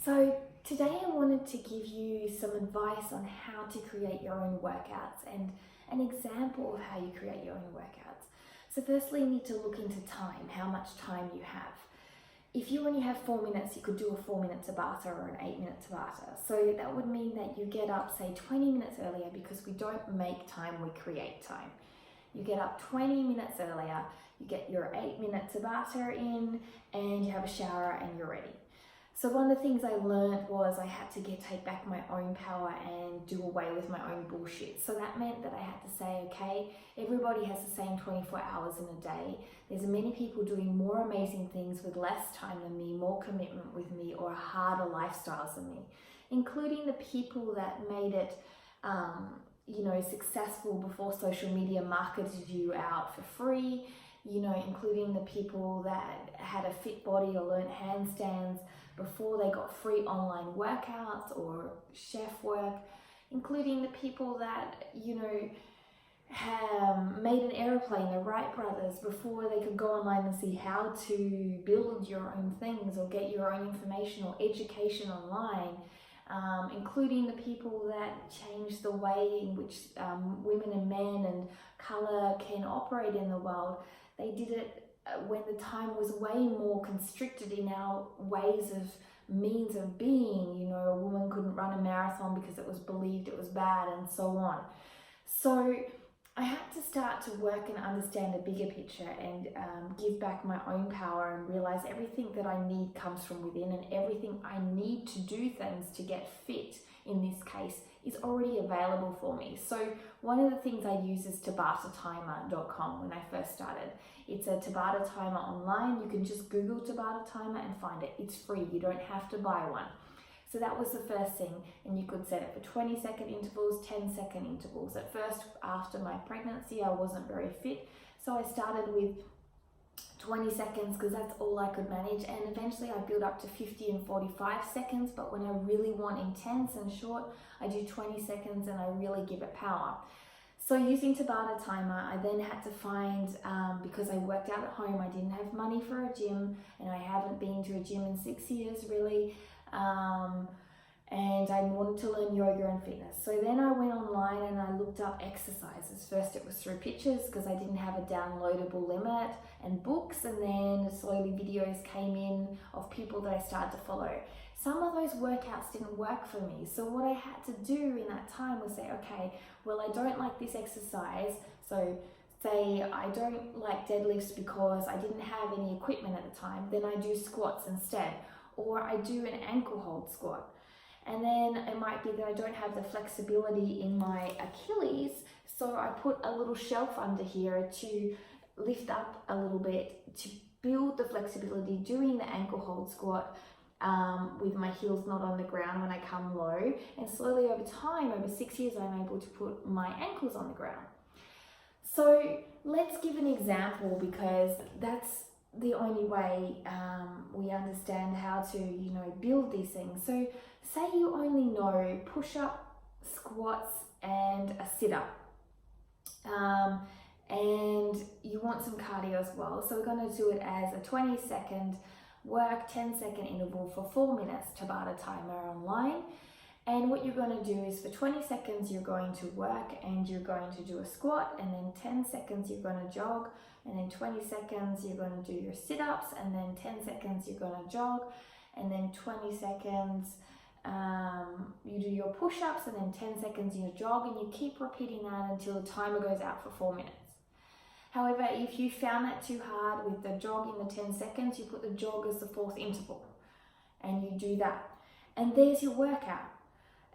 So today I wanted to give you some advice on how to create your own workouts and an example of how you create your own workouts. So firstly, you need to look into time, how much time you have. If you only have 4 minutes, you could do a 4-minute Tabata or an 8-minute Tabata. So that would mean that you get up, say 20 minutes earlier, because we don't make time, we create time. You get up 20 minutes earlier, you get your 8-minute Tabata in, and you have a shower and you're ready. So one of the things I learned was I had to take back my own power and do away with my own bullshit. So that meant that I had to say, okay, everybody has the same 24 hours in a day. There's many people doing more amazing things with less time than me, more commitment with me, or harder lifestyles than me, including the people that made it successful before social media marketed you out for free, including the people that had a fit body or learned handstands before they got free online workouts or chef work, including the people that, made an airplane, the Wright brothers, before they could go online and see how to build your own things or get your own information or education online, including the people that changed the way in which women and men and colour can operate in the world. They did it when the time was way more constricted in our ways of means of being. A woman couldn't run a marathon because it was believed it was bad, and so on. So I had to start to work and understand a bigger picture and give back my own power and realize everything that I need comes from within, and everything I need to do things to get fit, in this case, is already available for me. So one of the things I use is tabatatimer.com when I first started. It's a Tabata timer online. You can just Google Tabata timer and find it. It's free. You don't have to buy one. So that was the first thing, and you could set it for 20-second intervals, 10-second intervals. At first, after my pregnancy, I wasn't very fit, so I started with 20 seconds because that's all I could manage, and eventually I built up to 50 and 45 seconds, but when I really want intense and short, I do 20 seconds and I really give it power. So using Tabata timer, I then had to find, because I worked out at home, I didn't have money for a gym, and I haven't been to a gym in 6 years really, and I wanted to learn yoga and fitness. So then I went online and I looked up exercises. First it was through pictures because I didn't have a downloadable limit, and books, and then slowly videos came in of people that I started to follow. Some of those workouts didn't work for me. So what I had to do in that time was say, okay, well, I don't like this exercise. So say I don't like deadlifts because I didn't have any equipment at the time, then I do squats instead, or I do an ankle hold squat. And then it might be that I don't have the flexibility in my Achilles, so I put a little shelf under here to lift up a little bit to build the flexibility, doing the ankle hold squat with my heels not on the ground when I come low. And slowly over time, over 6 years, I'm able to put my ankles on the ground. So let's give an example, because that's the only way we understand how to, build these things. So say you only know push-up, squats, and a sit-up. And you want some cardio as well. So we're going to do it as a 20-second work, 10-second interval for 4 minutes, Tabata timer online. And what you're going to do is for 20 seconds, you're going to work and you're going to do a squat, and then 10 seconds, you're going to jog, and then 20 seconds, you're going to do your sit-ups, and then 10 seconds, you're going to jog, and then 20 seconds, you do your push-ups, and then 10 seconds, you jog, and you keep repeating that until the timer goes out for 4 minutes. However, if you found that too hard with the jog in the 10 seconds, you put the jog as the 4th interval, and you do that. And there's your workout.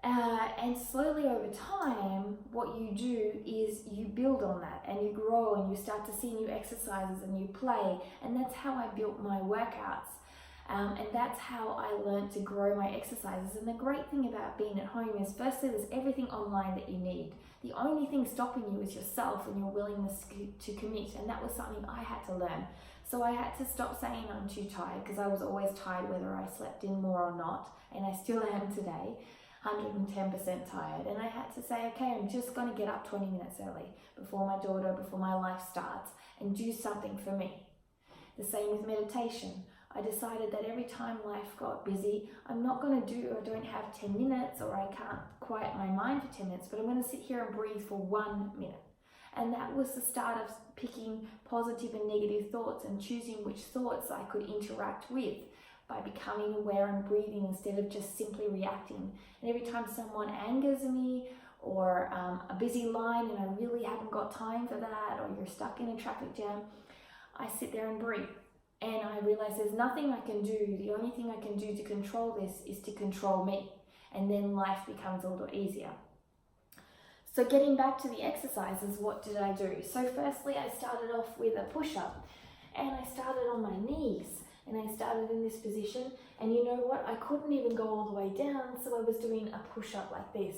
And slowly over time, what you do is you build on that and you grow and you start to see new exercises and you play. And that's how I built my workouts. And that's how I learned to grow my exercises. And the great thing about being at home is, firstly, there's everything online that you need. The only thing stopping you is yourself and your willingness to commit. And that was something I had to learn. So I had to stop saying I'm too tired, because I was always tired whether I slept in more or not. And I still am today. 110% tired, and I had to say, okay, I'm just going to get up 20 minutes early before my daughter, before my life starts, and do something for me. The same with meditation. I decided that every time life got busy, I'm not going to do, I don't have 10 minutes or I can't quiet my mind for 10 minutes, but I'm going to sit here and breathe for 1 minute. And that was the start of picking positive and negative thoughts and choosing which thoughts I could interact with by becoming aware and breathing instead of just simply reacting. And every time someone angers me or a busy line and I really haven't got time for that, or you're stuck in a traffic jam, I sit there and breathe. And I realize there's nothing I can do. The only thing I can do to control this is to control me. And then life becomes a little easier. So getting back to the exercises, what did I do? So firstly, I started off with a push-up. And I started on my knees. And I started in this position. And you know what? I couldn't even go all the way down. So I was doing a push-up like this.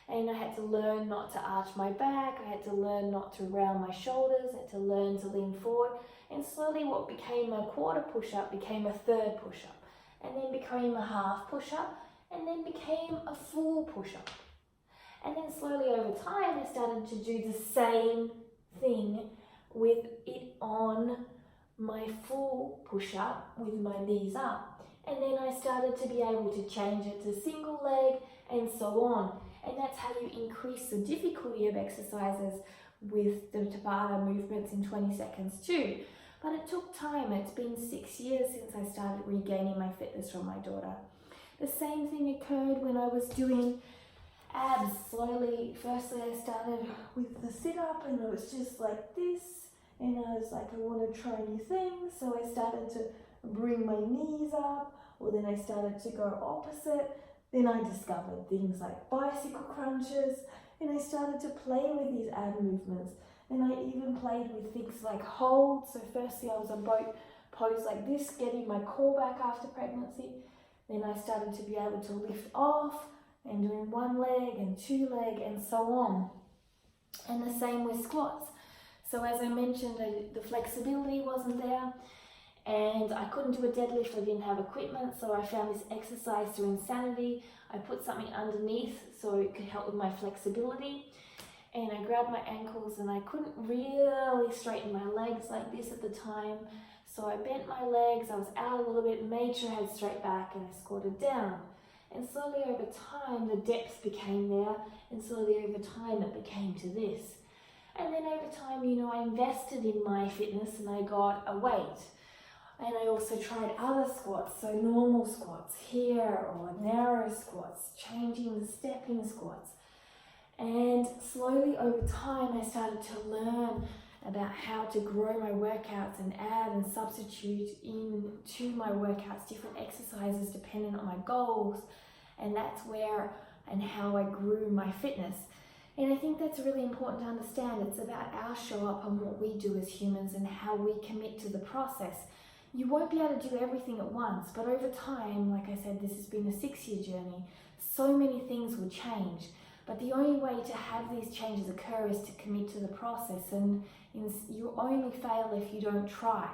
And I had to learn not to arch my back. I had to learn not to round my shoulders. I had to learn to lean forward. And slowly what became a quarter push-up became a third push-up. And then became a half push-up. And then became a full push-up. And then slowly over time, I started to do the same thing with it on my full push-up with my knees up. And then I started to be able to change it to single leg and so on. And that's how you increase the difficulty of exercises with the Tabata movements in 20 seconds too. But it took time. It's been 6 years since I started regaining my fitness from my daughter. The same thing occurred when I was doing abs slowly. Firstly, I started with the sit-up and it was just like this. And I was like, I want to try new things. So I started to bring my knees up, or then I started to go opposite. Then I discovered things like bicycle crunches, and I started to play with these ab movements. And I even played with things like holds. So firstly I was on boat pose like this, getting my core back after pregnancy. Then I started to be able to lift off and doing 1 leg and 2 leg and so on. And the same with squats. So as I mentioned, the flexibility wasn't there. And I couldn't do a deadlift, I didn't have equipment, so I found this exercise through Insanity. I put something underneath so it could help with my flexibility. And I grabbed my ankles and I couldn't really straighten my legs like this at the time. So I bent my legs, I was out a little bit, made sure I had straight back, and I squatted down. And slowly over time, the depth became there, and slowly over time it became to this. And then over time, you know, I invested in my fitness and I got a weight. And I also tried other squats, so normal squats here or narrow squats, changing the stepping squats. And slowly over time, I started to learn about how to grow my workouts and add and substitute into my workouts different exercises depending on my goals. And that's where and how I grew my fitness. And I think that's really important to understand. It's about our show up and what we do as humans and how we commit to the process. You won't be able to do everything at once, but over time, like I said, this has been a 6-year journey. So many things will change, but the only way to have these changes occur is to commit to the process, and you only fail if you don't try.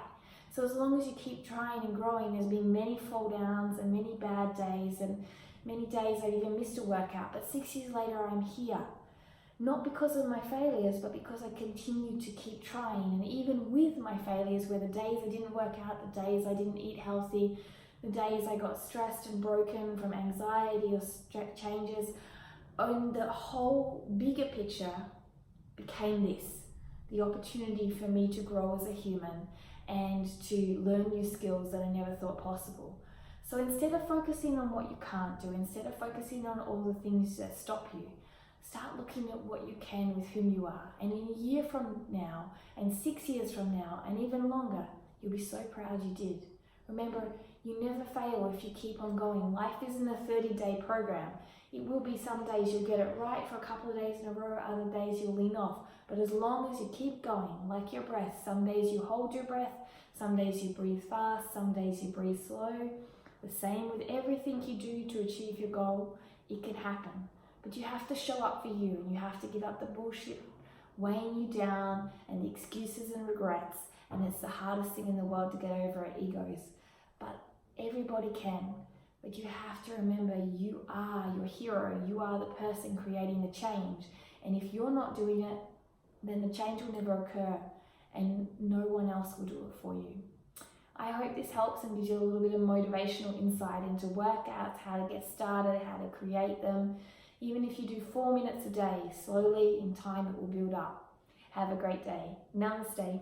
So as long as you keep trying and growing, there's been many fall downs and many bad days and many days I've even missed a workout, but 6 years later I'm here. Not because of my failures, but because I continue to keep trying. And even with my failures, where the days I didn't work out, the days I didn't eat healthy, the days I got stressed and broken from anxiety or changes, and the whole bigger picture became this, the opportunity for me to grow as a human and to learn new skills that I never thought possible. So instead of focusing on what you can't do, instead of focusing on all the things that stop you, start looking at what you can with whom you are. And in a year from now, and 6 years from now, and even longer, you'll be so proud you did. Remember, you never fail if you keep on going. Life isn't a 30-day program. It will be some days you'll get it right for a couple of days in a row, other days you'll lean off. But as long as you keep going, like your breath, some days you hold your breath, some days you breathe fast, some days you breathe slow. The same with everything you do to achieve your goal, it can happen. But you have to show up for you, and you have to give up the bullshit weighing you down and the excuses and regrets. And it's the hardest thing in the world to get over our egos. But everybody can. But you have to remember, you are your hero. You are the person creating the change. And if you're not doing it, then the change will never occur, and no one else will do it for you. I hope this helps and gives you a little bit of motivational insight into workouts, how to get started, how to create them. Even if you do 4 minutes a day, slowly in time it will build up. Have a great day. Namaste.